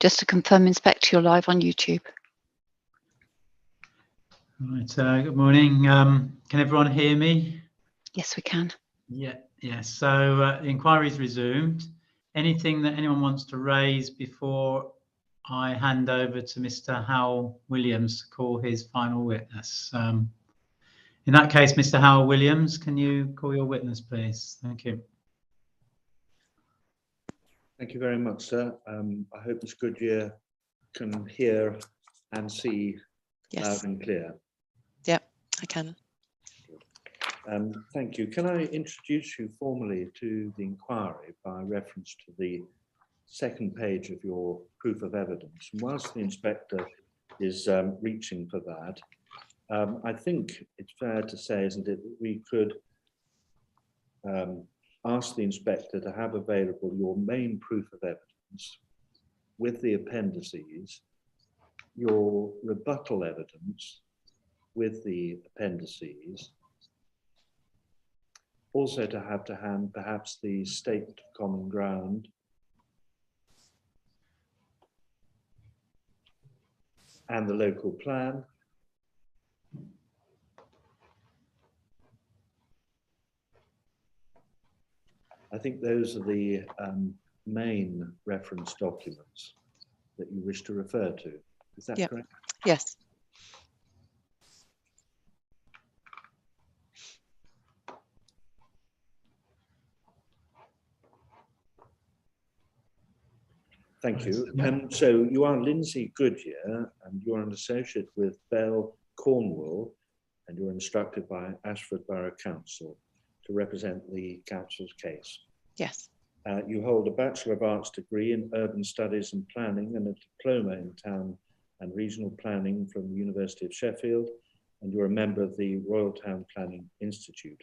Just to confirm, Inspector, you're live on YouTube. Right, good morning. Can everyone hear me? Yes, we can. Yes. So the inquiry's resumed. Anything that anyone wants to raise before I hand over to Mr. Howell Williams to call his final witness? In that case, Mr. Howell Williams, can you call your witness, please? Thank you. Thank you very much, sir. I hope Ms. Goodyear can hear and see loud and clear. Yeah, I can. Thank you. Can I introduce you formally to the inquiry by reference to the second page of your proof of evidence? And whilst the inspector is reaching for that, I think it's fair to say, isn't it, that we could ask the inspector to have available your main proof of evidence with the appendices, your rebuttal evidence with the appendices, also to have to hand perhaps the statement of common ground, and the local plan. I think those are the main reference documents that you wish to refer to. Is that correct? Yes. Thank you. So you are Lindsay Goodyear, and you're an associate with Bell Cornwall, and you're instructed by Ashford Borough Council to represent the council's case. Yes. You hold a Bachelor of Arts degree in Urban Studies and Planning and a diploma in Town and Regional Planning from the University of Sheffield, and you're a member of the Royal Town Planning Institute.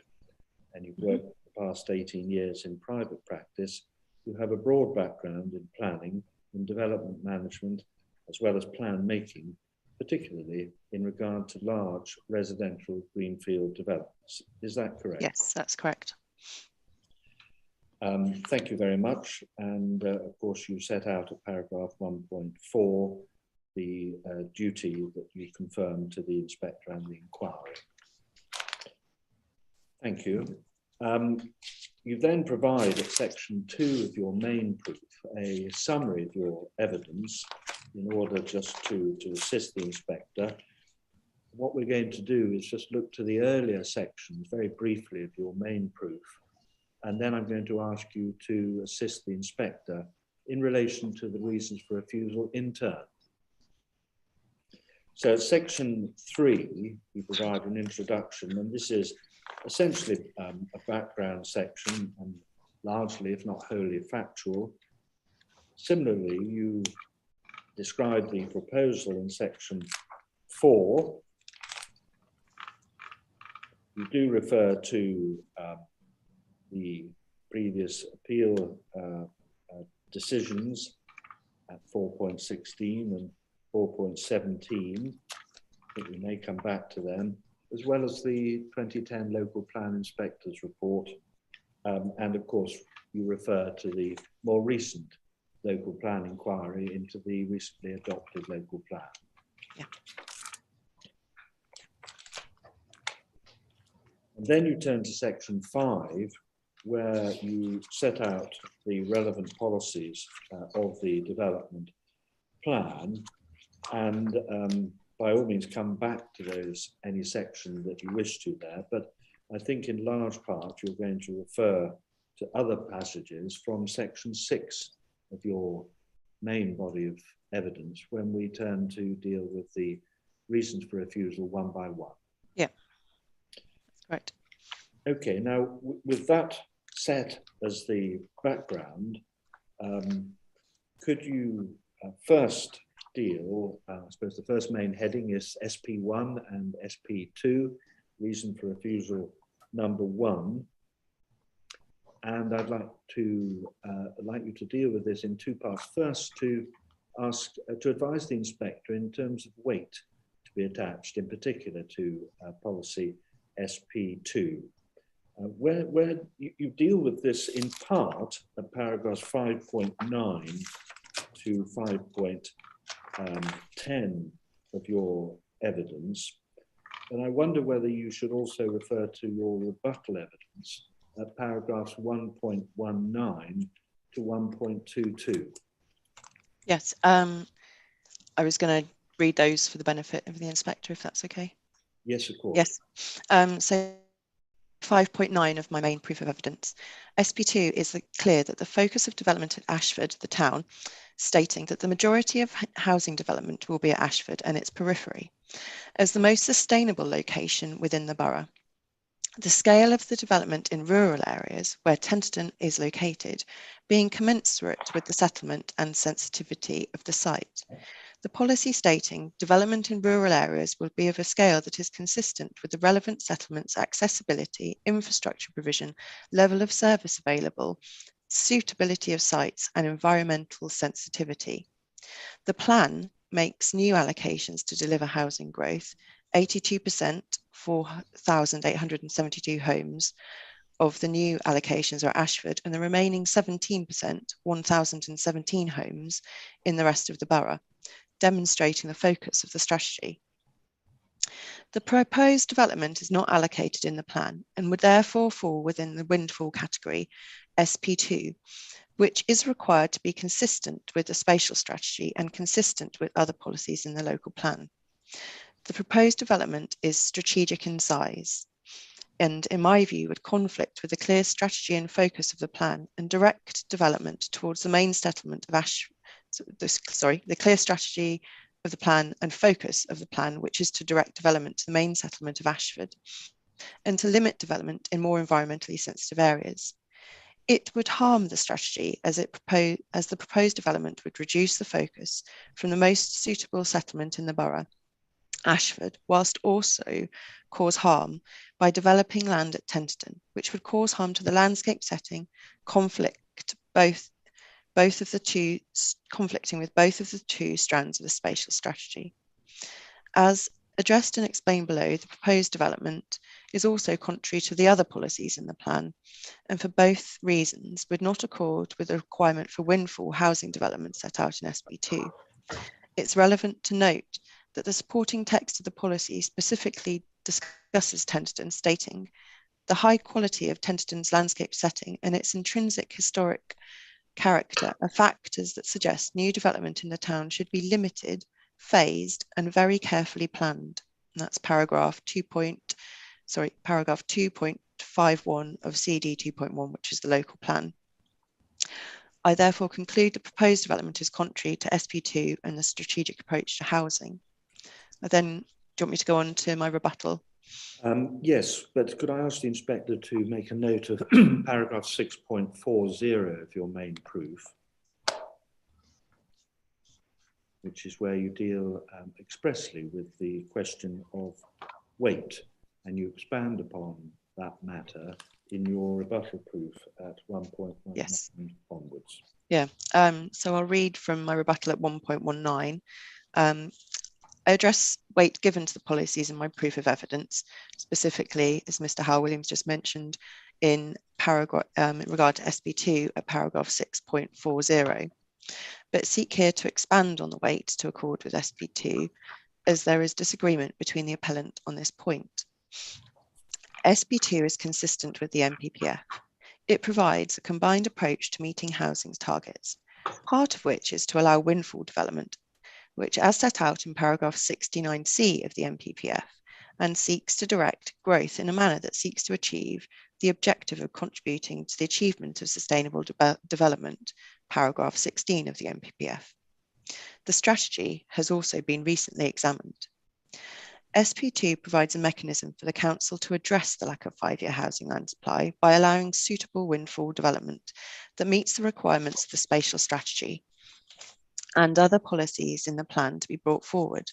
And you've worked for the past 18 years in private practice. You have a broad background in planning and development management, as well as plan making, particularly in regard to large residential greenfield developments. Is that correct? Yes, that's correct. Thank you very much. And of course, you set out at paragraph 1.4 the duty that you confirmed to the inspector and the inquiry. Thank you. You then provide at section 2 of your main proof a summary of your evidence in order just to assist the inspector. What we're going to do is just look to the earlier sections very briefly of your main proof, and then I'm going to ask you to assist the inspector in relation to the reasons for refusal in turn. So section 3, you provide an introduction, and this is essentially a background section, and largely, if not wholly, factual. Similarly, you describe the proposal in section 4. You do refer to the previous appeal decisions at 4.16 and 4.17. I think we may come back to them, as well as the 2010 Local Plan Inspector's Report. And of course, you refer to the more recent local plan inquiry into the recently adopted local plan. Yeah. And then you turn to section 5, where you set out the relevant policies of the development plan, and by all means come back to those, any section that you wish to there, but I think in large part you're going to refer to other passages from section 6 of your main body of evidence when we turn to deal with the reasons for refusal one by one. Yeah, that's correct. Okay, now with that set as the background, could you first deal, I suppose the first main heading is SP1 and SP2, reason for refusal number 1. And I'd like you to deal with this in 2 parts. First, to advise the inspector in terms of weight to be attached, in particular to policy SP2, where you deal with this in part at paragraphs 5.9 to 5.10 of your evidence. And I wonder whether you should also refer to your rebuttal evidence at paragraphs 1.19 to 1.22. Yes, I was going to read those for the benefit of the inspector, if that's okay. Yes, of course. Yes. So 5.9 of my main proof of evidence. SP2 is clear that the focus of development at Ashford, the town, stating that the majority of housing development will be at Ashford and its periphery, as the most sustainable location within the borough. The scale of the development in rural areas where Tenterden is located being commensurate with the settlement and sensitivity of the site. The policy stating development in rural areas will be of a scale that is consistent with the relevant settlements, accessibility, infrastructure provision, level of service available, suitability of sites, and environmental sensitivity. The plan makes new allocations to deliver housing growth, 82%, 4,872 homes of the new allocations are at Ashford, and the remaining 17%, 1,017 homes in the rest of the borough, demonstrating the focus of the strategy. The proposed development is not allocated in the plan and would therefore fall within the windfall category SP2, which is required to be consistent with the spatial strategy and consistent with other policies in the local plan. The proposed development is strategic in size and, in my view, would conflict with the clear strategy and focus of the plan and direct development towards the main settlement of the clear strategy of the plan and focus of the plan, which is to direct development to the main settlement of Ashford and to limit development in more environmentally sensitive areas. It would harm the strategy as the proposed development would reduce the focus from the most suitable settlement in the borough, Ashford, whilst also cause harm by developing land at Tenterden, which would cause harm to the landscape setting, conflicting with both of the two strands of the spatial strategy. As addressed and explained below, the proposed development is also contrary to the other policies in the plan, and for both reasons would not accord with the requirement for windfall housing development set out in SP2. It's relevant to note that the supporting text of the policy specifically discusses Tenterden, stating the high quality of Tenterden's landscape setting and its intrinsic historic character are factors that suggest new development in the town should be limited, phased, and very carefully planned. And that's paragraph 2.51 of CD 2.1, which is the local plan. I therefore conclude the proposed development is contrary to SP2 and the strategic approach to housing. Do you want me to go on to my rebuttal? Yes, but could I ask the inspector to make a note of paragraph 6.40 of your main proof, which is where you deal expressly with the question of weight, and you expand upon that matter in your rebuttal proof at 1.19 Yes. onwards. Yeah, so I'll read from my rebuttal at 1.19. I address weight given to the policies in my proof of evidence, specifically, as Mr. Howell Williams just mentioned, in paragraph in regard to SP2 at paragraph 6.40, but seek here to expand on the weight to accord with SP2, as there is disagreement between the appellant on this point. SP2 is consistent with the NPPF. It provides a combined approach to meeting housing targets, part of which is to allow windfall development, which, as set out in paragraph 69C of the NPPF, and seeks to direct growth in a manner that seeks to achieve the objective of contributing to the achievement of sustainable development, paragraph 16 of the NPPF. The strategy has also been recently examined. SP2 provides a mechanism for the Council to address the lack of 5-year housing land supply by allowing suitable windfall development that meets the requirements of the spatial strategy and other policies in the plan to be brought forward.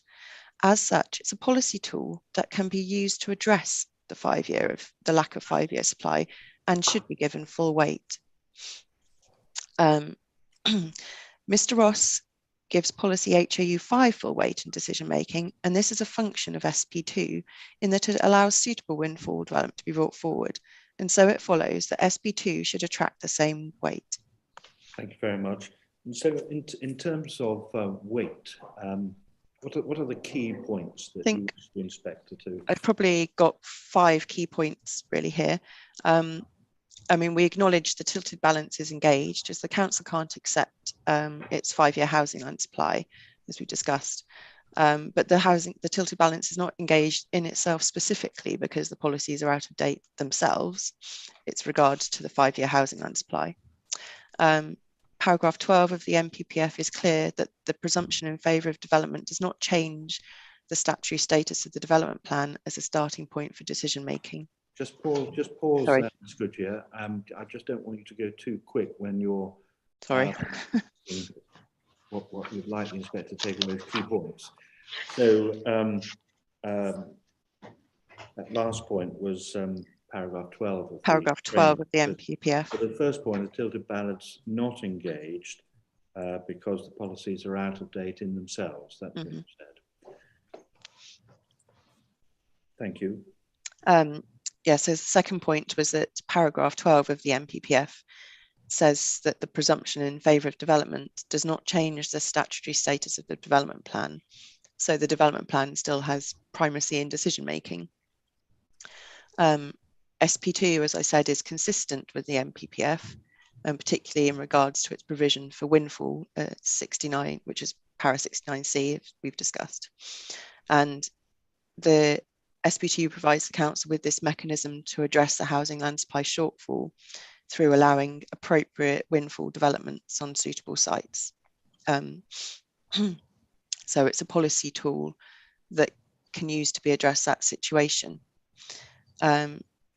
As such, it's a policy tool that can be used to address the lack of 5-year supply and should be given full weight. Mr. Ross gives policy HOU 5 full weight in decision making, and this is a function of SP2 in that it allows suitable windfall development to be brought forward, and so it follows that SP2 should attract the same weight. Thank you very much. And so in terms of weight, what are the key points that you wish the inspector to? I've probably got 5 key points really here. I mean, we acknowledge the tilted balance is engaged, as the council can't accept its 5-year housing land supply, as we discussed. But the tilted balance is not engaged in itself specifically because the policies are out of date themselves. It's regards to the 5-year housing land supply. Paragraph 12 of the NPPF is clear that the presumption in favour of development does not change the statutory status of the development plan as a starting point for decision making. Just pause Sorry. there, Ms. Goodyear. I just don't want you to go too quick when you're Sorry. What you'd like the inspector to take on those key points. So that last point was paragraph 12 of Paragraph 12 of the NPPF. So the first point, the tilted balance not engaged because the policies are out of date in themselves. That's what you said. Thank you. Yeah, so the second point was that paragraph 12 of the NPPF says that the presumption in favour of development does not change the statutory status of the development plan. So the development plan still has primacy in decision making. SP2, as I said, is consistent with the NPPF, and particularly in regards to its provision for windfall 69, which is para 69C, we've discussed. And the SP2 provides the council with this mechanism to address the housing land supply shortfall through allowing appropriate windfall developments on suitable sites. So it's a policy tool that can use to address that situation.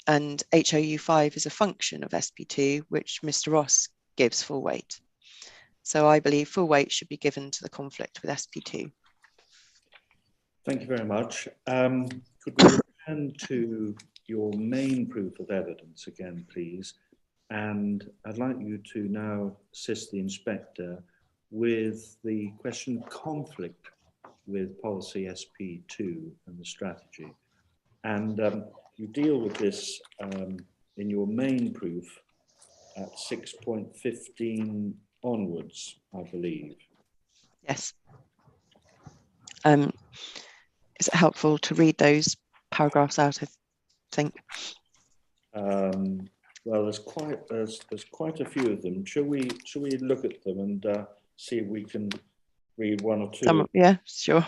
And HOU 5 is a function of SP2, which Mr. Ross gives full weight. So I believe full weight should be given to the conflict with SP2. Thank you very much. Could we return to your main proof of evidence again, please? And I'd like you to now assist the inspector with the question conflict with policy SP2 and the strategy. And you deal with this in your main proof at 6.15 onwards, I believe. Yes. Is it helpful to read those paragraphs out, I think? Well, there's quite a few of them. Shall we look at them and see if we can read one or two? Yeah, sure.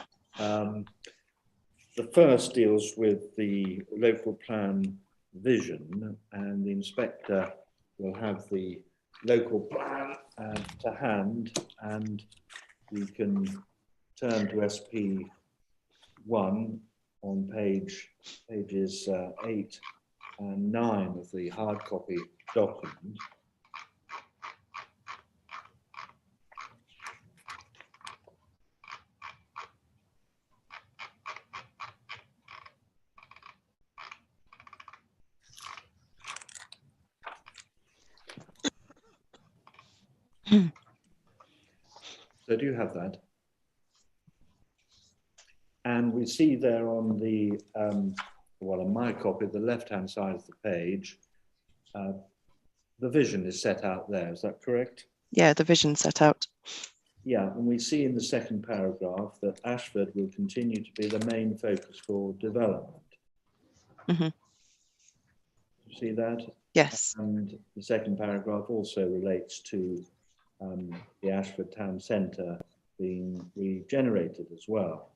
The first deals with the local plan vision, and the inspector will have the local plan to hand, and we can turn to SP1 on pages 8 and 9 of the hard copy document. So do you have that? And we see there on the, well, on my copy, the left-hand side of the page, the vision is set out there. Is that correct? Yeah, the vision set out. Yeah, and we see in the second paragraph that Ashford will continue to be the main focus for development. Mm-hmm. See that? Yes. And the second paragraph also relates to the Ashford town centre being regenerated as well.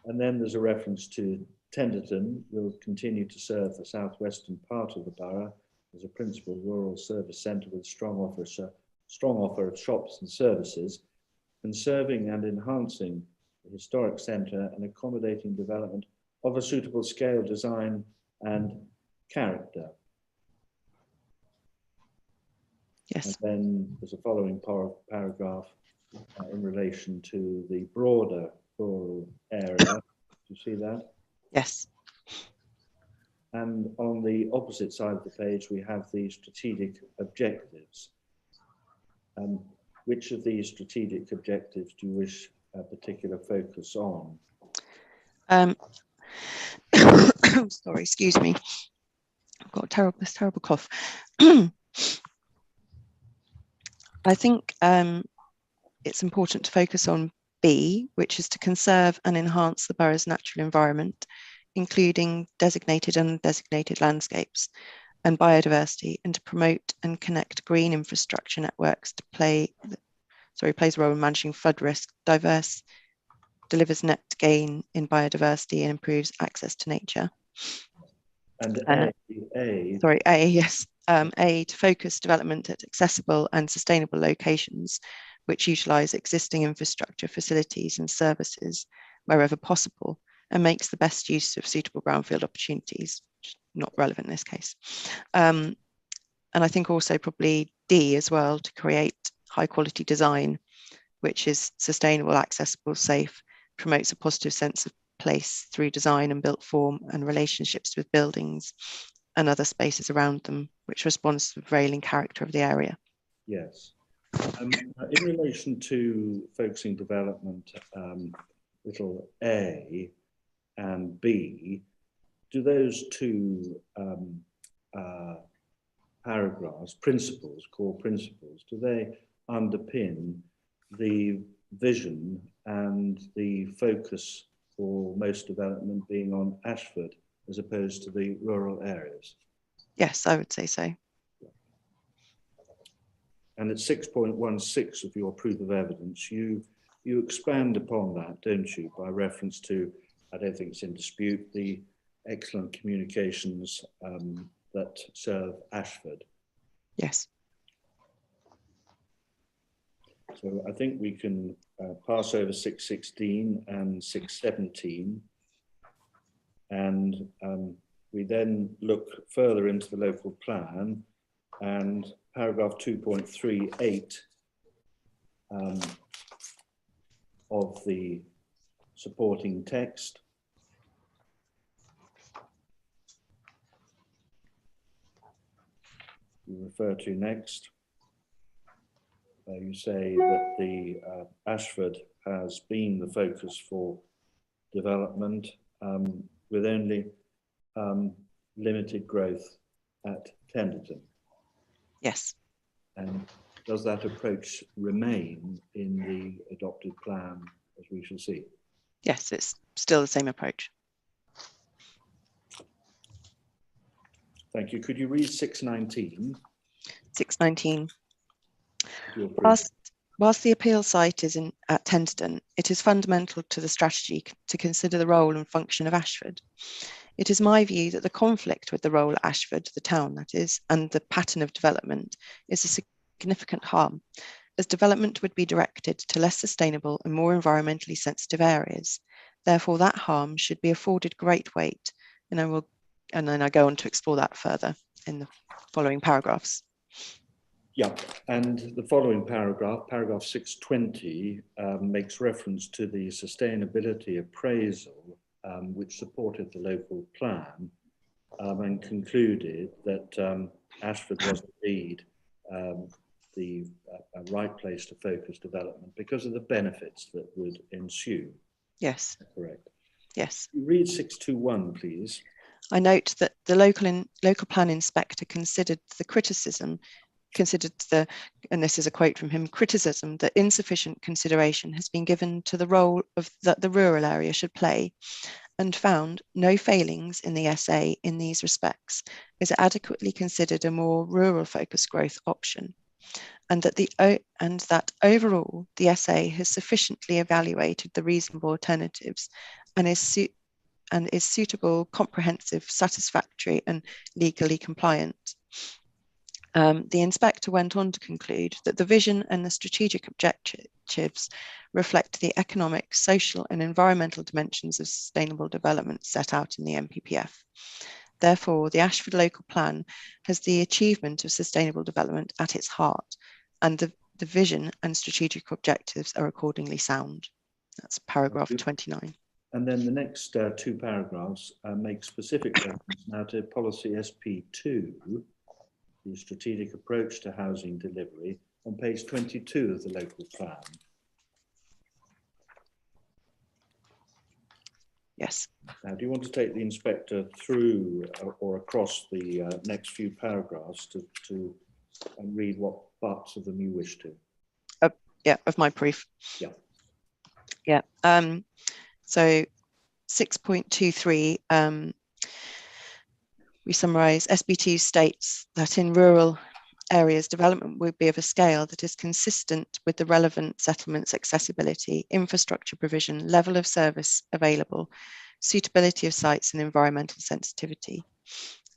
And then there's a reference to Tenterden will continue to serve the southwestern part of the borough as a principal rural service centre with strong offer of shops and services, conserving and enhancing the historic centre and accommodating development of a suitable scale, design and character. Yes. And then there's a following paragraph in relation to the broader rural area. Do you see that? Yes. And on the opposite side of the page, we have the strategic objectives. Which of these strategic objectives do you wish a particular focus on? Sorry, excuse me. I've got this terrible cough. I think it's important to focus on B, which is to conserve and enhance the borough's natural environment, including designated and undesignated landscapes and biodiversity, and to promote and connect green infrastructure networks to plays a role in managing flood risk, delivers net gain in biodiversity and improves access to nature. And yes. A, to focus development at accessible and sustainable locations, which utilise existing infrastructure, facilities and services wherever possible, and makes the best use of suitable brownfield opportunities, which is not relevant in this case. And I think also probably D as well, to create high quality design, which is sustainable, accessible, safe, promotes a positive sense of place through design and built form and relationships with buildings and other spaces around them, which responds to the prevailing character of the area. Yes. In relation to focusing development, little A and B, do those two paragraphs, core principles, do they underpin the vision and the focus for most development being on Ashford as opposed to the rural areas? Yes, I would say so. And at 6.16 of your proof of evidence, you expand upon that, don't you, by reference to, I don't think it's in dispute, the excellent communications that serve Ashford. Yes. So I think we can pass over 6.16 and 6.17, and we then look further into the local plan, and paragraph 2.38 of the supporting text. You refer to next. You say that the Ashford has been the focus for development with only limited growth at Tenterden. Yes. And does that approach remain in the adopted plan, as we shall see? Yes, it's still the same approach. Thank you. Could you read 6.19? 6.19. Whilst the appeal site is at Tenterden, it is fundamental to the strategy to consider the role and function of Ashford. It is my view that the conflict with the role at Ashford, the town that is, and the pattern of development is a significant harm, as development would be directed to less sustainable and more environmentally sensitive areas. Therefore, that harm should be afforded great weight, and then I go on to explore that further in the following paragraphs. Yeah, and the following paragraph, paragraph 620, makes reference to the sustainability appraisal which supported the local plan and concluded that Ashford was indeed the right place to focus development because of the benefits that would ensue. Yes. Correct. Yes. Read 621, please. I note that the local plan inspector considered the, and this is a quote from him, criticism that insufficient consideration has been given to the role that the rural area should play, and found no failings in the SA in these respects, as it adequately considered a more rural focused growth option, and that overall the SA has sufficiently evaluated the reasonable alternatives and is suitable, comprehensive, satisfactory and legally compliant. The inspector went on to conclude that the vision and the strategic objectives reflect the economic, social and environmental dimensions of sustainable development set out in the NPPF. Therefore, the Ashford local plan has the achievement of sustainable development at its heart, and the vision and strategic objectives are accordingly sound. That's paragraph 29. And then the next two paragraphs make specific reference now to policy SP2, the strategic approach to housing delivery, on page 22 of the local plan. Yes. Now, do you want to take the inspector through or across the next few paragraphs to read what parts of them you wish to. Yeah, of my proof. Yeah. Yeah. So 6.23, we summarise SB2 states that in rural areas, development would be of a scale that is consistent with the relevant settlements accessibility, infrastructure provision, level of service available, suitability of sites and environmental sensitivity.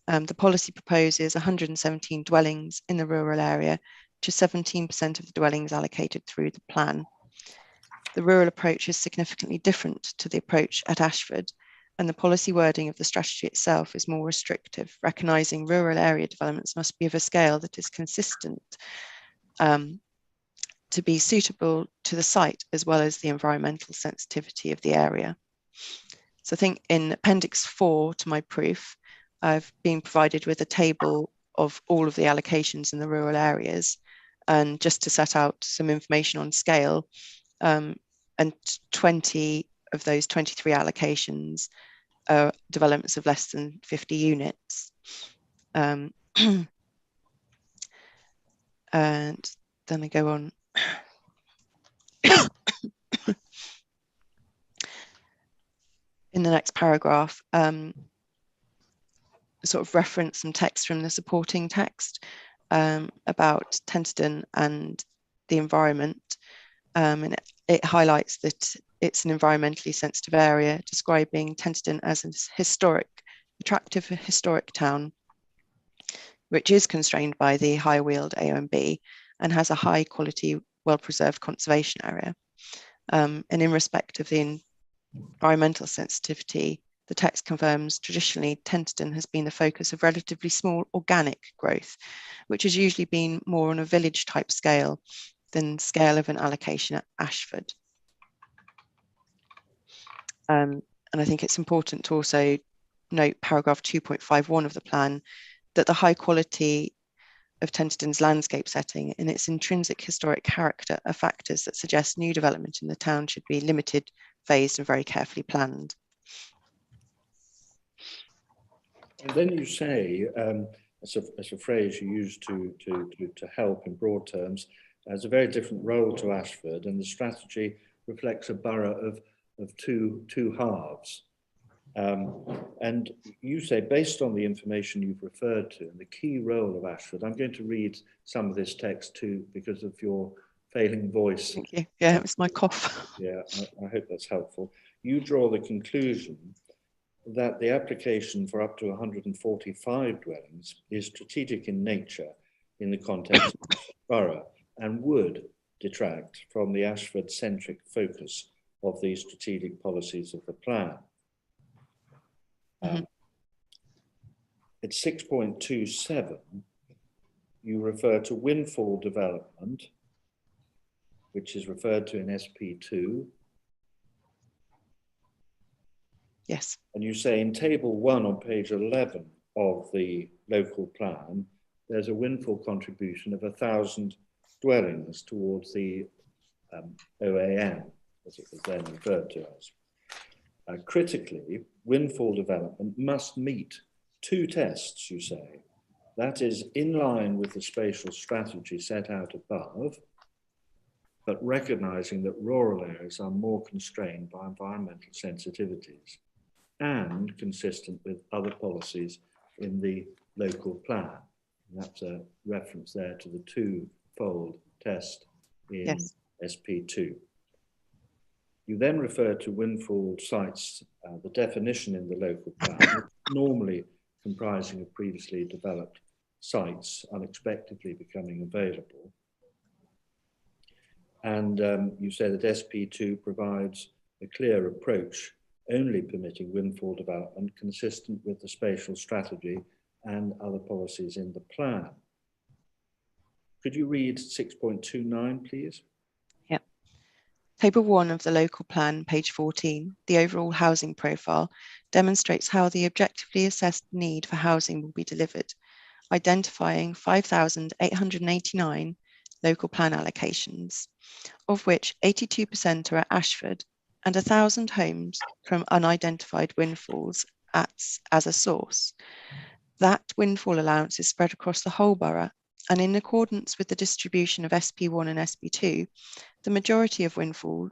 The policy proposes 117 dwellings in the rural area to 17% of the dwellings allocated through the plan. The rural approach is significantly different to the approach at Ashford, and the policy wording of the strategy itself is more restrictive, recognising rural area developments must be of a scale that is consistent to be suitable to the site as well as the environmental sensitivity of the area. So I think in Appendix 4 to my proof, I've been provided with a table of all of the allocations in the rural areas, and just to set out some information on scale, and 20 of those 23 allocations are developments of less than 50 units. And then I go on. In the next paragraph, sort of reference some text from the supporting text about Tenterden and the environment. And it highlights that it's an environmentally sensitive area, describing Tenterden as an attractive historic town, which is constrained by the high wheeled AONB and has a high quality, well-preserved conservation area. And in respect of the environmental sensitivity, the text confirms traditionally Tenterden has been the focus of relatively small organic growth, which has usually been more on a village type scale than scale of an allocation at Ashford. And I think it's important to also note paragraph 2.51 of the plan, that the high quality of Tenterden's landscape setting and its intrinsic historic character are factors that suggest new development in the town should be limited, phased and very carefully planned. And then you say, as a phrase you use to help in broad terms, has a very different role to Ashford, and the strategy reflects a borough of two halves. And you say, based on the information you've referred to and the key role of Ashford, I'm going to read some of this text too because of your failing voice. Thank you. Yeah, it was my cough. Yeah, I hope that's helpful. You draw the conclusion that the application for up to 145 dwellings is strategic in nature in the context of the borough and would detract from the Ashford-centric focus of the strategic policies of the plan. At 6.27, you refer to windfall development, which is referred to in SP2. Yes. And you say in table 1 on page 11 of the local plan, there's a windfall contribution of 1,000 dwellings towards the OAM, as it was then referred to as. Critically, windfall development must meet two tests, you say. That is in line with the spatial strategy set out above, but recognizing that rural areas are more constrained by environmental sensitivities and consistent with other policies in the local plan. And that's a reference there to the two-fold test in SP2. You then refer to windfall sites, the definition in the local plan, normally comprising of previously developed sites unexpectedly becoming available. And you say that SP2 provides a clear approach, only permitting windfall development consistent with the spatial strategy and other policies in the plan. Could you read 6.29, please? Yep. Table 1 of the local plan, page 14, the overall housing profile, demonstrates how the objectively assessed need for housing will be delivered, identifying 5,889 local plan allocations, of which 82% are at Ashford and 1,000 homes from unidentified windfalls as a source. That windfall allowance is spread across the whole borough and in accordance with the distribution of SP1 and SP2, the majority of windfall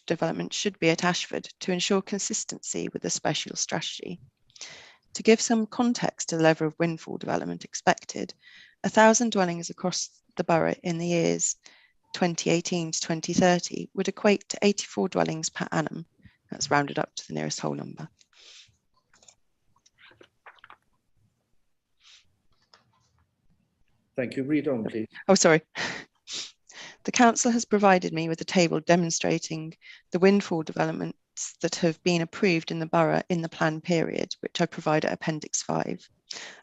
development should be at Ashford to ensure consistency with the spatial strategy. To give some context to the level of windfall development expected, 1,000 dwellings across the borough in the years 2018 to 2030 would equate to 84 dwellings per annum. That's rounded up to the nearest whole number. Thank you. Read on, please. Oh, sorry. The council has provided me with a table demonstrating the windfall developments that have been approved in the borough in the plan period, which I provide at Appendix 5.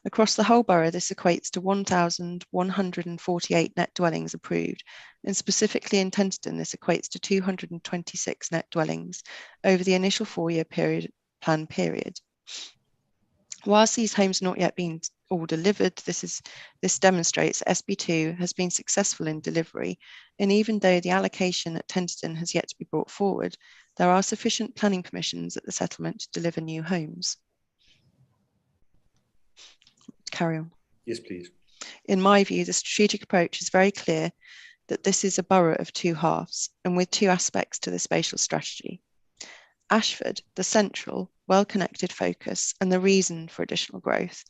Across the whole borough, this equates to 1,148 net dwellings approved, and specifically in Tenterden, this equates to 226 net dwellings over the initial 4-year plan period. Whilst these homes not yet been all delivered, this demonstrates SB2 has been successful in delivery, and even though the allocation at Tenterden has yet to be brought forward, there are sufficient planning permissions at the settlement to deliver new homes. Carry on. Yes, please. In my view, the strategic approach is very clear that this is a borough of two halves and with two aspects to the spatial strategy. Ashford, the central, well-connected focus and the reason for additional growth,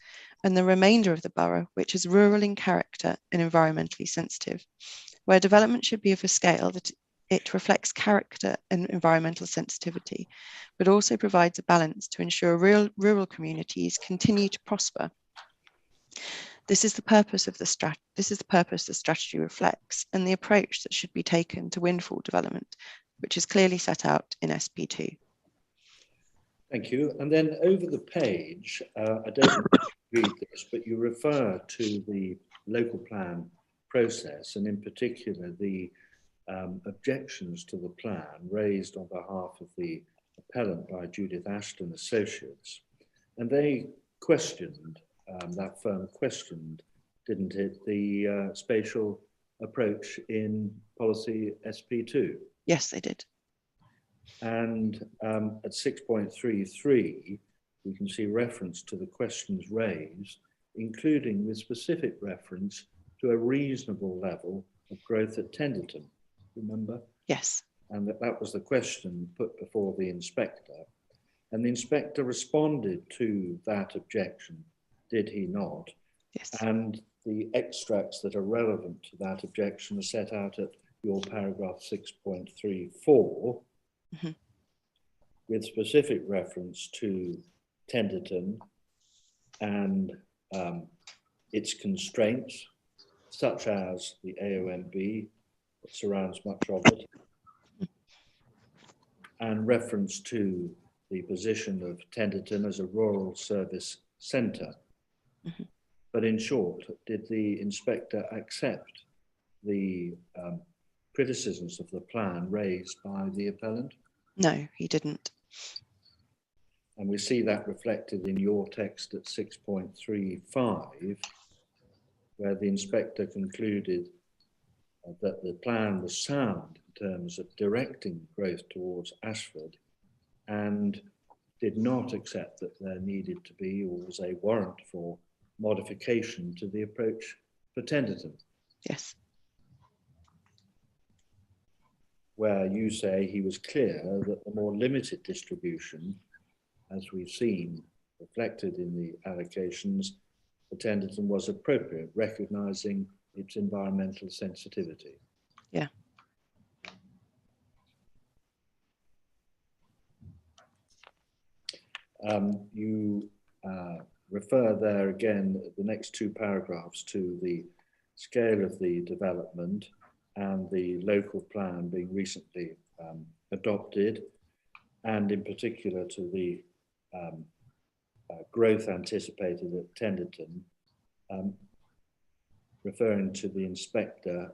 and the remainder of the borough, which is rural in character and environmentally sensitive, where development should be of a scale that it reflects character and environmental sensitivity, but also provides a balance to ensure rural communities continue to prosper. This is the purpose of the strategy reflects, and the approach that should be taken to windfall development, which is clearly set out in SP2. Thank you. And then over the page, I don't read this, but you refer to the local plan process, and in particular the objections to the plan raised on behalf of the appellant by Judith Ashton Associates. And they questioned, that firm questioned, didn't it, the spatial approach in policy SP2? Yes, they did. And at 6.33, we can see reference to the questions raised, including with specific reference to a reasonable level of growth at Tenterden. Remember? Yes. And that was the question put before the inspector. And the inspector responded to that objection, did he not? Yes. And the extracts that are relevant to that objection are set out at your paragraph 6.34. Mm-hmm. With specific reference to Tenterden and its constraints, such as the AONB that surrounds much of it, and reference to the position of Tenterden as a rural service centre. Mm-hmm. But in short, did the inspector accept the criticisms of the plan raised by the appellant? No, he didn't. And we see that reflected in your text at 6.35, where the inspector concluded that the plan was sound in terms of directing growth towards Ashford, and did not accept that there needed to be or was a warrant for modification to the approach for Tenterden. Yes. Where you say he was clear that the more limited distribution, as we've seen reflected in the allocations, for Tenterden was appropriate, recognising its environmental sensitivity. Yeah. You refer there again, the next two paragraphs, to the scale of the development and the local plan being recently adopted, and in particular to the growth anticipated at Tenterden, referring to the inspector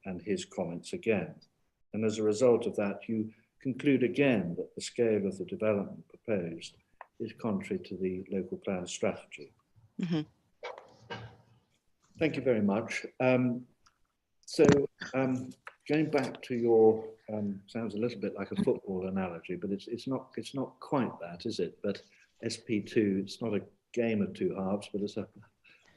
and his comments again. And as a result of that, you conclude again that the scale of the development proposed is contrary to the local plan strategy. Mm-hmm. Thank you very much. Going back to your, sounds a little bit like a football analogy, but it's not quite that, is it? But SP2, it's not a game of two halves, but it's a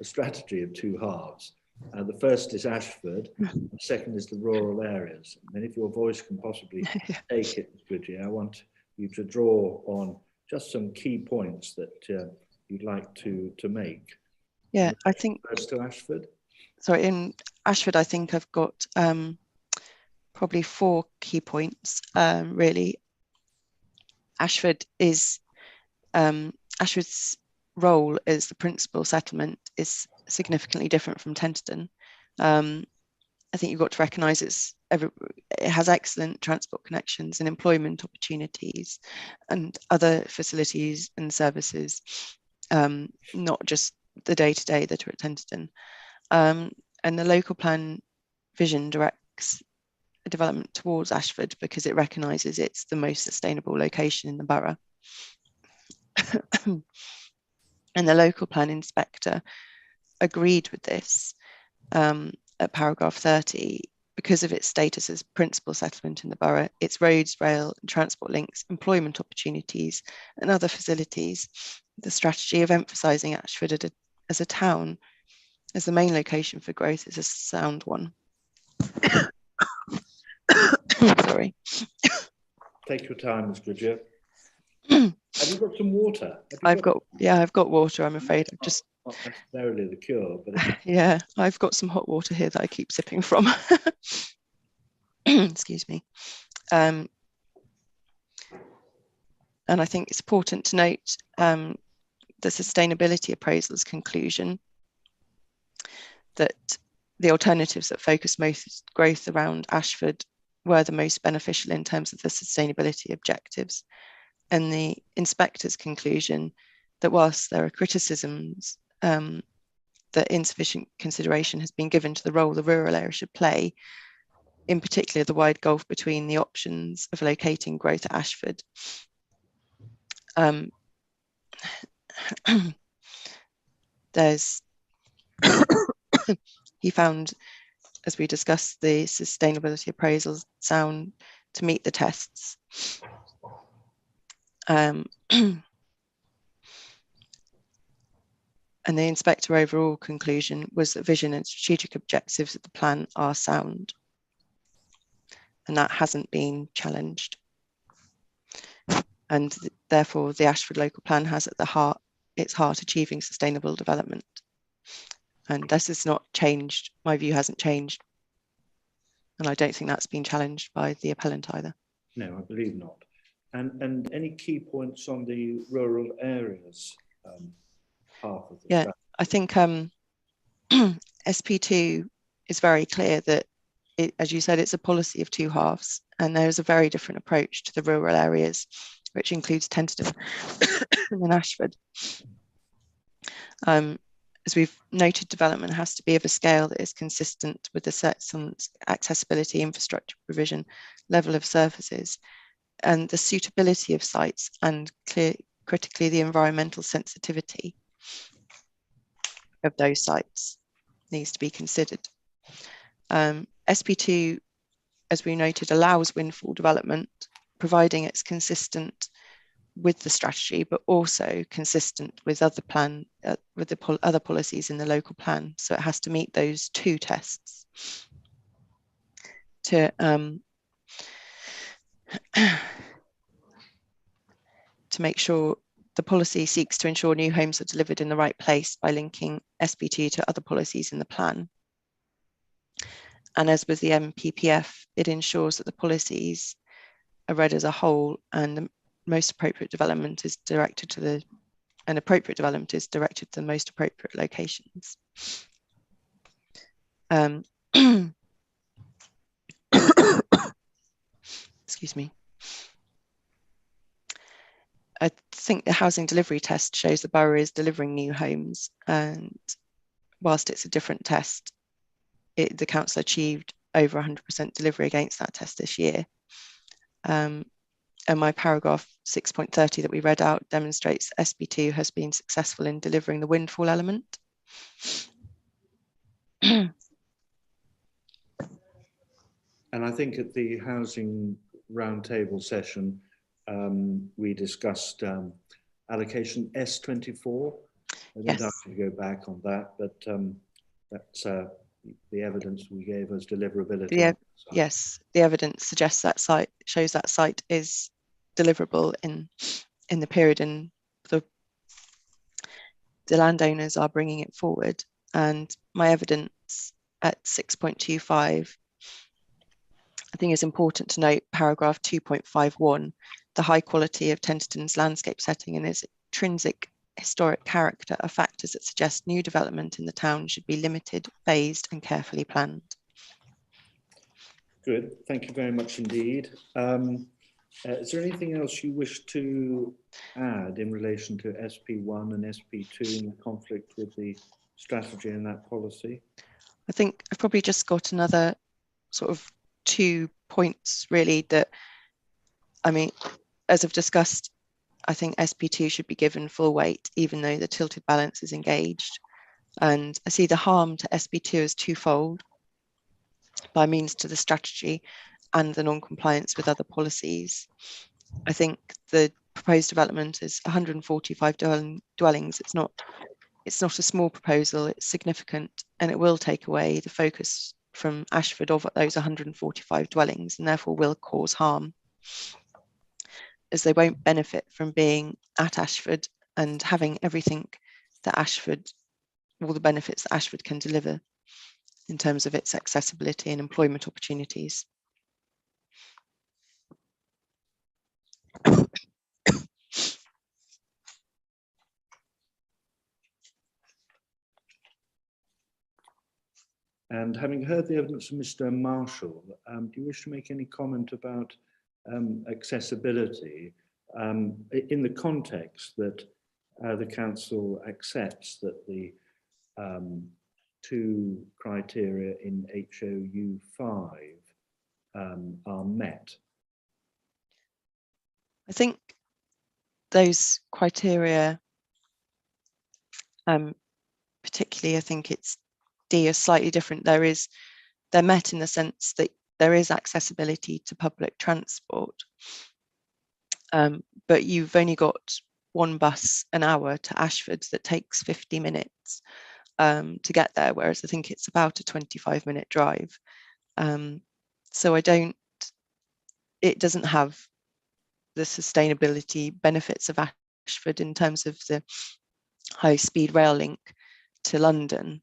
strategy of two halves. The first is Ashford, the second is the rural areas. And if your voice can possibly take it, Bridget, I want you to draw on just some key points that you'd like to make. Yeah, I think. First to Ashford. Sorry, in Ashford, I think I've got probably 4 key points. Really, Ashford is Ashford's role as the principal settlement is significantly different from Tenterden. I think you've got to recognise it has excellent transport connections and employment opportunities and other facilities and services, not just the day-to-day that are at Tenterden. And the local plan vision directs a development towards Ashford because it recognises it's the most sustainable location in the borough. And the local plan inspector agreed with this at paragraph 30 because of its status as principal settlement in the borough, its roads, rail and transport links, employment opportunities and other facilities. The strategy of emphasising Ashford as a town as the main location for growth is a sound one. Sorry. Take your time, Ms. Bridget. Have you got some water? I've got water, I'm afraid. I've just not necessarily the cure, but yeah, I've got some hot water here that I keep sipping from. Excuse me. And I think it's important to note the sustainability appraisal's conclusion that the alternatives that focus most growth around Ashford were the most beneficial in terms of the sustainability objectives. And the inspector's conclusion that whilst there are criticisms that insufficient consideration has been given to the role the rural area should play, in particular the wide gulf between the options of locating growth at Ashford. He found, as we discussed, the sustainability appraisals sound to meet the tests. And the inspector overall conclusion was that vision and strategic objectives of the plan are sound. And that hasn't been challenged. And therefore the Ashford local plan has at its heart achieving sustainable development. And this has not changed, my view hasn't changed. And I don't think that's been challenged by the appellant either. No, I believe not. And any key points on the rural areas half of the strategy? I think SP2 is very clear that, as you said, it's a policy of 2 halves, and there's a very different approach to the rural areas, which includes Tenterden and Ashford. As we've noted, development has to be of a scale that is consistent with the sets on accessibility, infrastructure provision, level of services, and the suitability of sites, and critically the environmental sensitivity of those sites needs to be considered. SP2, as we noted, allows windfall development, providing it's consistent with the strategy, but also consistent with other other policies in the local plan. So it has to meet those 2 tests to make sure the policy seeks to ensure new homes are delivered in the right place by linking SP2 to other policies in the plan. And as with the MPPF, it ensures that the policies are read as a whole, and the most appropriate development is directed to the most appropriate locations. Excuse me. I think the housing delivery test shows the borough is delivering new homes, and whilst it's a different test, the council achieved over 100% delivery against that test this year. And my paragraph 6.30 that we read out demonstrates SP2 has been successful in delivering the windfall element. And I think at the housing roundtable session, we discussed allocation S24. I don't have to go back on that, but that's the evidence we gave as deliverability. Yes, the evidence suggests that site, shows that site is deliverable in the period, and the landowners are bringing it forward. And my evidence at 6.25, I think it's important to note paragraph 2.51, the high quality of Tenterden's landscape setting and its intrinsic historic character are factors that suggest new development in the town should be limited, phased and carefully planned. Good, thank you very much indeed. Is there anything else you wish to add in relation to SP1 and SP2 in the conflict with the strategy and that policy? I think I've probably just got another sort of 2 points really that, I mean, as I've discussed, I think SP2 should be given full weight, even though the tilted balance is engaged. And I see the harm to SP2 as twofold, by means to the strategy and the non-compliance with other policies. I think the proposed development is 145 dwellings. It's not a small proposal, it's significant, and it will take away the focus from Ashford of those 145 dwellings, and therefore will cause harm, as they won't benefit from being at Ashford and having everything that Ashford, all the benefits that Ashford can deliver in terms of its accessibility and employment opportunities. And having heard the evidence from Mr. Marshall, do you wish to make any comment about accessibility in the context that the council accepts that the 2 criteria in HOU 5 are met? I think those criteria, particularly I think it's D, are slightly different. They're met in the sense that there is accessibility to public transport, but you've only got 1 bus an hour to Ashford that takes 50 minutes to get there, whereas I think it's about a 25-minute drive. So it doesn't have the sustainability benefits of Ashford in terms of the high-speed rail link to London,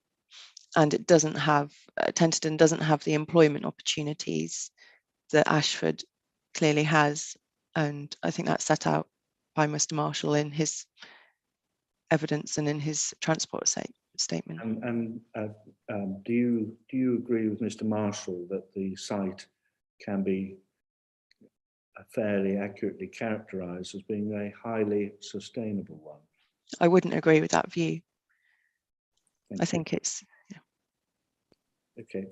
and it doesn't have, Tenterden doesn't have the employment opportunities that Ashford clearly has, and I think that's set out by Mr. Marshall in his evidence and in his transport statement. And do you agree with Mr. Marshall that the site can be fairly accurately characterised as being a highly sustainable one? I wouldn't agree with that view. Thank I you. think it's, yeah. Okay.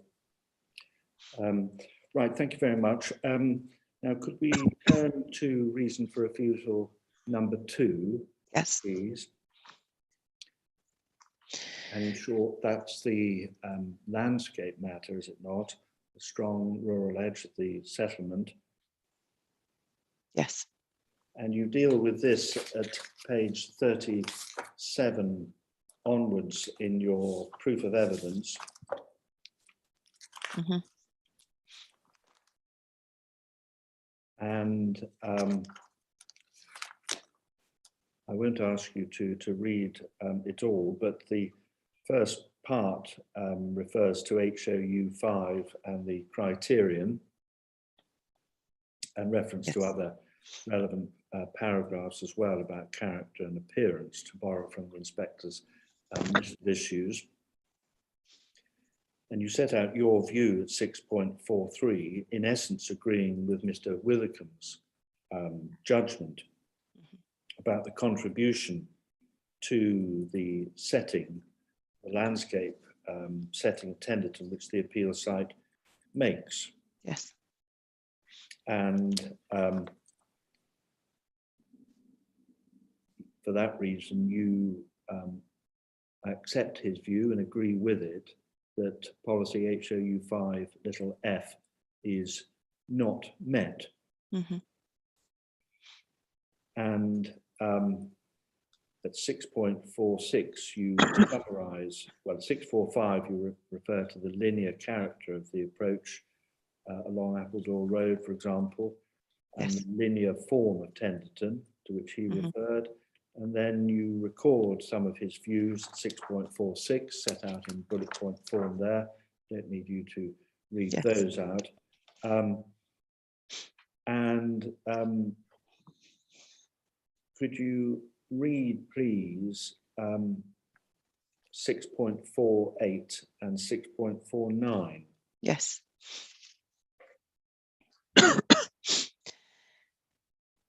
Right, thank you very much. Now, could we turn to reason for refusal number 2, Yes. please? And in short, that's the landscape matter, is it not? The strong rural edge of the settlement. Yes. And you deal with this at page 37 onwards in your proof of evidence. Mm-hmm. And I won't ask you to read it all, but the first part refers to HOU 5 and the criterion, and reference to other relevant paragraphs as well about character and appearance, to borrow from the inspector's list of issues. And you set out your view at 6.43, in essence agreeing with Mr. Withercomb's judgment about the contribution to the setting, the landscape setting of Tenterden, which the appeal site makes. Yes. And for that reason, you accept his view and agree with it that policy HOU 5 little f is not met. Mm-hmm. And at 6.46 you summarise, well, 6.45 you refer to the linear character of the approach along Appledore Road, for example, and Yes. the linear form of Tenterden, to which he Mhm. referred. And then you record some of his views, 6.46, set out in bullet point form there. Don't need you to read Yes. those out. Could you read, please, 6.48 and 6.49? Yes.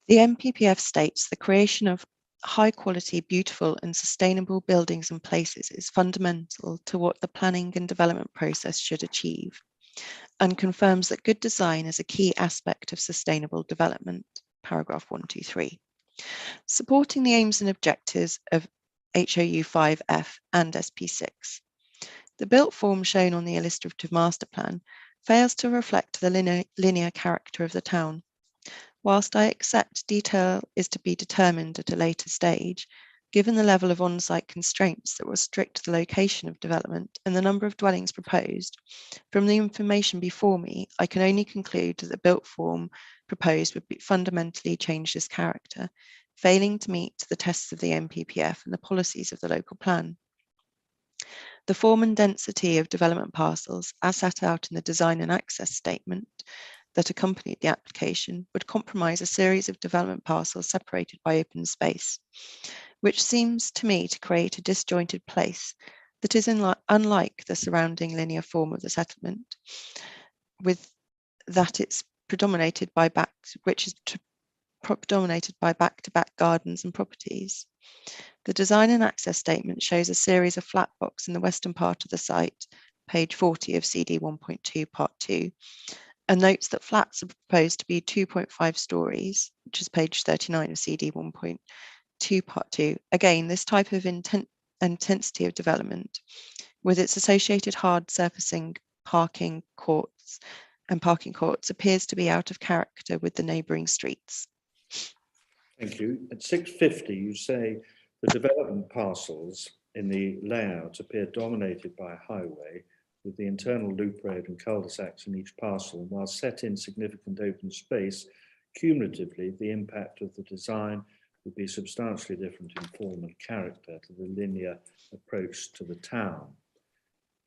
The MPPF states the creation of high quality, beautiful and sustainable buildings and places is fundamental to what the planning and development process should achieve, and confirms that good design is a key aspect of sustainable development, paragraph 123. Supporting the aims and objectives of HOU 5F and SP6. The built form shown on the illustrative master plan fails to reflect the linear character of the town. Whilst I accept detail is to be determined at a later stage, given the level of on-site constraints that restrict the location of development and the number of dwellings proposed, from the information before me, I can only conclude that the built form proposed would be fundamentally change this character, failing to meet the tests of the MPPF and the policies of the local plan. The form and density of development parcels, as set out in the design and access statement that accompanied the application, would compromise a series of development parcels separated by open space, which seems to me to create a disjointed place that is unlike the surrounding linear form of the settlement, with that it's predominated by back-to-back gardens and properties. The design and access statement shows a series of flat blocks in the western part of the site, page 40 of CD 1.2 part 2, and notes that flats are proposed to be 2.5 stories, which is page 39 of CD 1.2 part 2. Again, this type of intensity of development, with its associated hard surfacing parking courts, appears to be out of character with the neighbouring streets. Thank you. At 6.50, you say the development parcels in the layout appear dominated by a highway, with the internal loop road and cul-de-sacs in each parcel, and while set in significant open space, cumulatively the impact of the design would be substantially different in form and character to the linear approach to the town.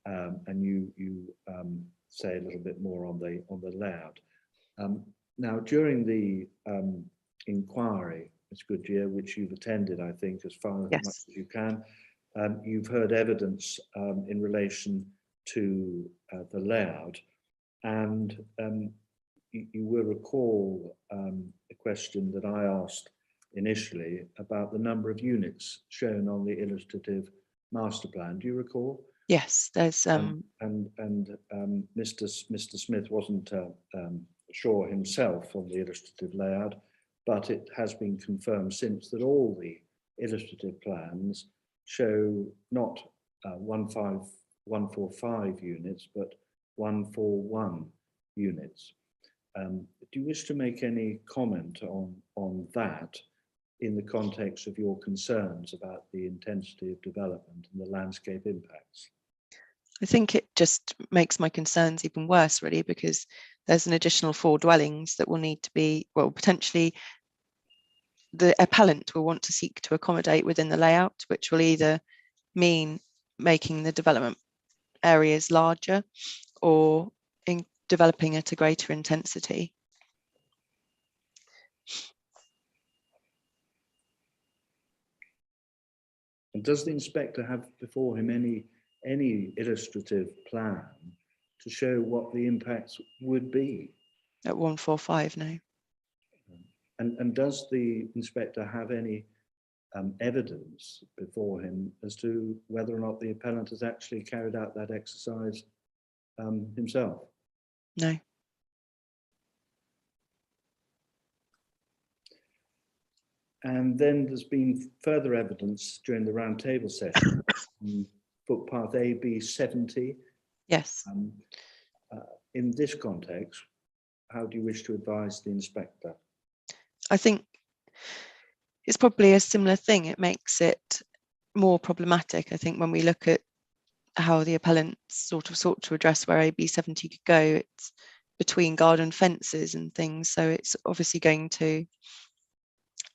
And you say a little bit more on the layout. Now, during the inquiry, Ms. Goodyear, which you've attended, I think, as far as much as you can, you've heard evidence in relation to the layout, and you will recall a question that I asked initially about the number of units shown on the illustrative master plan. Do you recall? Yes, there's Mr. Smith wasn't sure himself on the illustrative layout, but it has been confirmed since that all the illustrative plans show not 145 units, but 141 units. Do you wish to make any comment on that in the context of your concerns about the intensity of development and the landscape impacts? I think it just makes my concerns even worse, really, because there's an additional 4 dwellings that will need to be, well, potentially the appellant will want to seek to accommodate within the layout, which will either mean making the development areas larger or in developing at a greater intensity. And does the inspector have before him any illustrative plan to show what the impacts would be? At 145, no. And does the inspector have any evidence before him as to whether or not the appellant has actually carried out that exercise himself? No. And then there's been further evidence during the roundtable session, footpath AB 70. Yes. In this context, how do you wish to advise the inspector? I think it's probably a similar thing. It makes it more problematic, I think, when we look at how the appellants sort of sought to address where AB 70 could go. It's between garden fences and things, so it's obviously going to,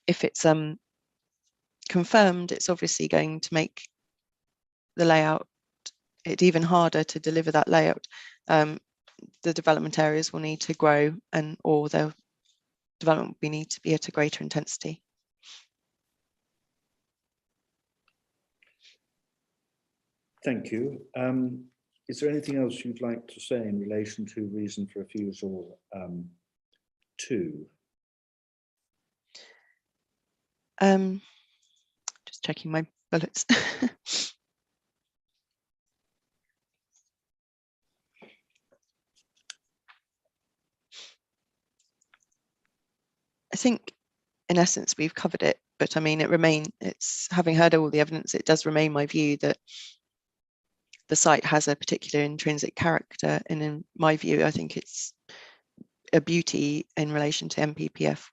if it's confirmed, it's obviously going to make the layout it even harder to deliver that layout. The development areas will need to grow, and or their development will need to be at a greater intensity. Thank you. Is there anything else you'd like to say in relation to reason for refusal 2? Just checking my bullets. I think in essence we've covered it, but I mean it's having heard all the evidence, it does remain my view that the site has a particular intrinsic character, and in my view I think it's a beauty in relation to MPPF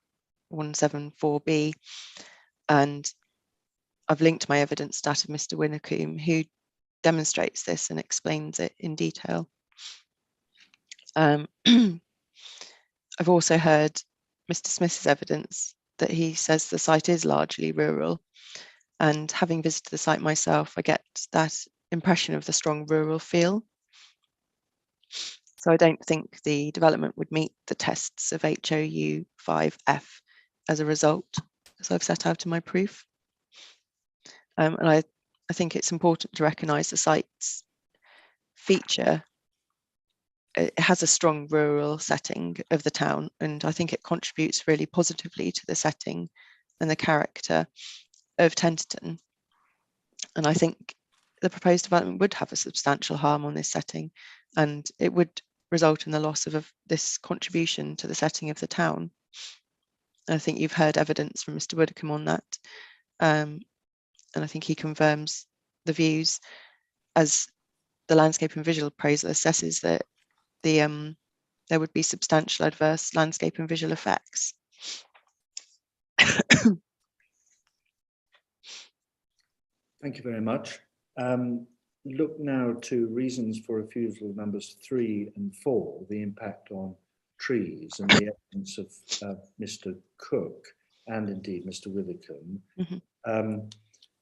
174B, and I've linked my evidence to that of Mr. Winnecombe, who demonstrates this and explains it in detail. I've also heard Mr. Smith's evidence that he says the site is largely rural, and having visited the site myself, I get that impression of the strong rural feel. So I don't think the development would meet the tests of HOU 5F as a result, as I've set out in my proof. And I think it's important to recognise the site's feature. It has a strong rural setting of the town, and I think it contributes really positively to the setting and the character of Tenterden. And I think the proposed development would have a substantial harm on this setting, and it would result in the loss of this contribution to the setting of the town. And I think you've heard evidence from Mr. Widdicombe on that, and I think he confirms the views, as the landscape and visual appraisal assesses that there would be substantial adverse landscape and visual effects. Thank you very much. Look now to reasons for refusal numbers 3 and 4, the impact on trees and the evidence of Mr. Cook and indeed Mr. Widdicombe. Mm-hmm.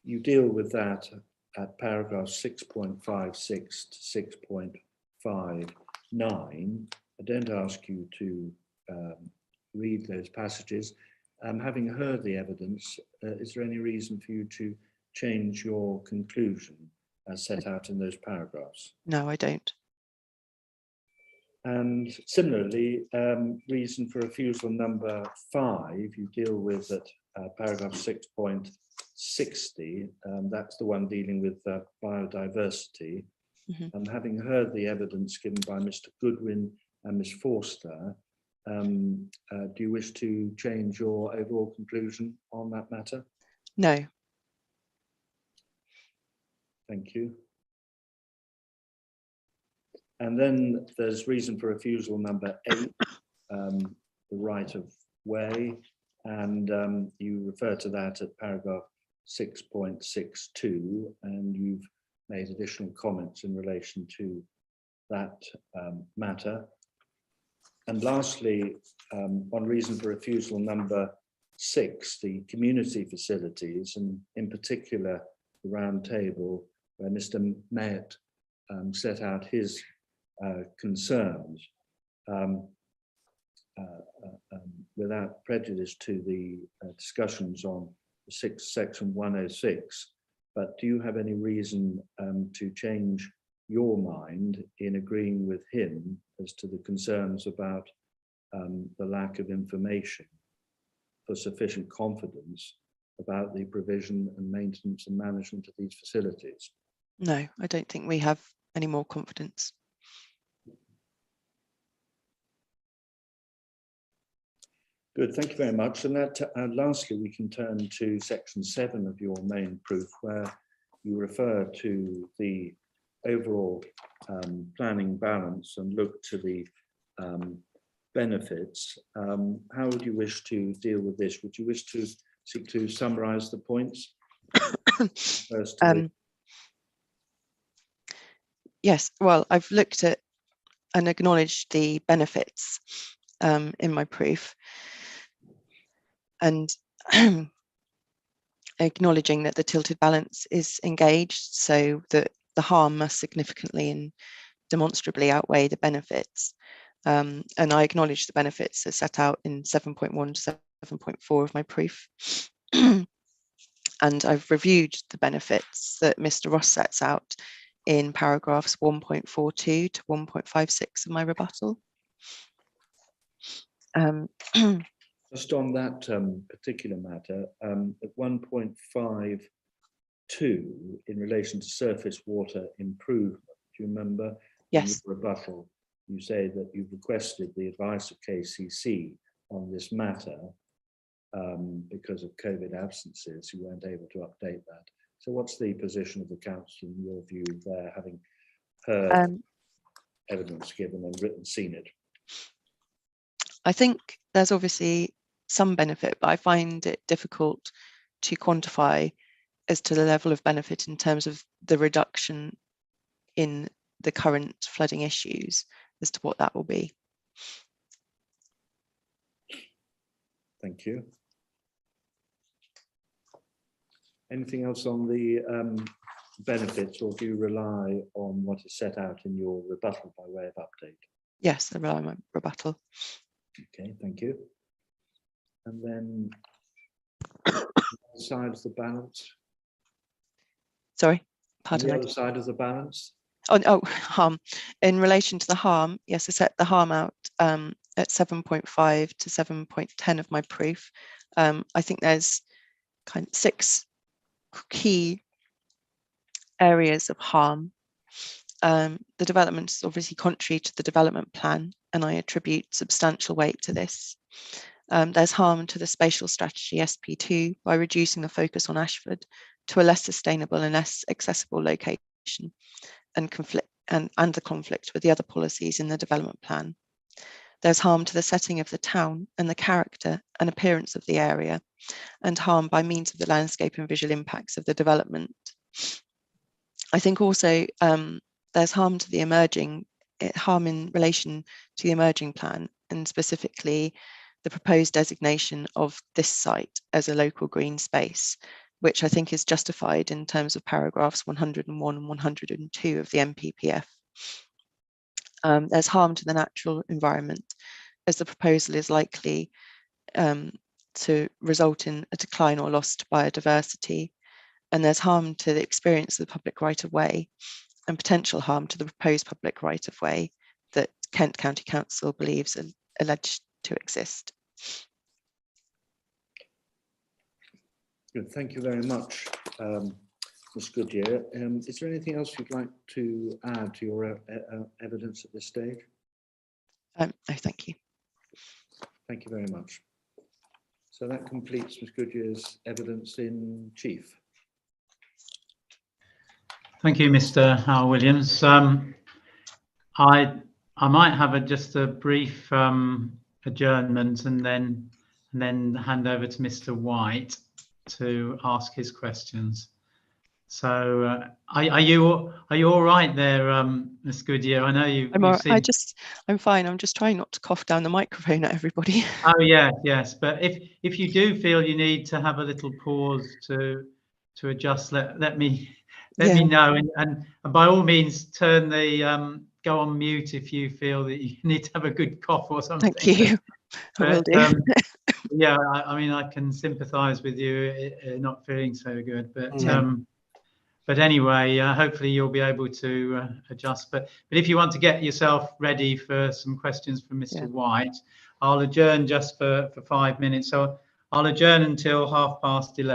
You deal with that at paragraph 6.56 to 6.59. I don't ask you to read those passages. Having heard the evidence, is there any reason for you to change your conclusion as set out in those paragraphs? No, I don't. And similarly, reason for refusal number 5, you deal with at paragraph 6.60, that's the one dealing with biodiversity. Mm-hmm. And having heard the evidence given by Mr. Goodwin and Ms. Forster, do you wish to change your overall conclusion on that matter? No. Thank you. And then there's reason for refusal number 8, the right of way, and you refer to that at paragraph 6.62, and you've made additional comments in relation to that matter. And lastly, on reason for refusal number 6, the community facilities, and in particular the round table where Mr. Mayett set out his concerns, without prejudice to the discussions on section 106, but do you have any reason to change your mind in agreeing with him as to the concerns about the lack of information for sufficient confidence about the provision and maintenance and management of these facilities? No, I don't think we have any more confidence. Good, thank you very much. And that, lastly, we can turn to section 7 of your main proof, where you refer to the overall planning balance and look to the benefits. How would you wish to deal with this? Would you wish to seek to summarise the points? First, Yes, well, I've looked at and acknowledged the benefits in my proof, and acknowledging that the tilted balance is engaged, so that the harm must significantly and demonstrably outweigh the benefits. And I acknowledge the benefits as set out in 7.1 to 7.4 of my proof. And I've reviewed the benefits that Mr. Ross sets out in paragraphs 1.42 to 1.56 of my rebuttal. just on that particular matter, at 1.52 in relation to surface water improvement, do you remember? Yes. In your rebuttal, you say that you've requested the advice of KCC on this matter because of COVID absences. You weren't able to update that. So what's the position of the council in your view there, having heard evidence given and seen it? I think there's obviously some benefit, but I find it difficult to quantify as to the level of benefit in terms of the reduction in the current flooding issues as to what that will be. Thank you. Anything else on the benefits, or do you rely on what is set out in your rebuttal by way of update? Yes, I rely on my rebuttal. Okay, thank you. And then the other side of the balance. Sorry, pardon. The other side of the balance. Oh, harm. In relation to the harm, yes, I set the harm out at 7.5 to 7.10 of my proof. I think there's kind of 6 key areas of harm. The development is obviously contrary to the development plan, and I attribute substantial weight to this. There's harm to the spatial strategy SP2 by reducing the focus on Ashford to a less sustainable and less accessible location, and the conflict with the other policies in the development plan. There's harm to the setting of the town and the character and appearance of the area, and harm by means of the landscape and visual impacts of the development. I think also there's harm to the harm in relation to the emerging plan, and specifically the proposed designation of this site as a local green space, which I think is justified in terms of paragraphs 101 and 102 of the MPPF. There's harm to the natural environment, as the proposal is likely to result in a decline or loss to biodiversity. And there's harm to the experience of the public right-of-way, and potential harm to the proposed public right-of-way that Kent County Council believes alleged to exist. Good, thank you very much, Ms. Goodyear. Is there anything else you'd like to add to your evidence at this stage? No, thank you. Thank you very much. So that completes Ms. Goodyear's evidence in chief. Thank you, Mr. Howell-Williams. I might have just a brief adjournment and then hand over to Mr. White to ask his questions. So are you all right there, Ms. Goodyear? I know I'm fine. I'm just trying not to cough down the microphone at everybody. Oh yeah, yes. But if you do feel you need to have a little pause to adjust, let me know, and by all means turn the go on mute if you feel that you need to have a good cough or something. Thank you. I will do. Yeah, I mean, I can sympathise with you not feeling so good, but anyway, hopefully you'll be able to adjust. But if you want to get yourself ready for some questions from Mr. White, I'll adjourn just for 5 minutes. So I'll adjourn until 11:30.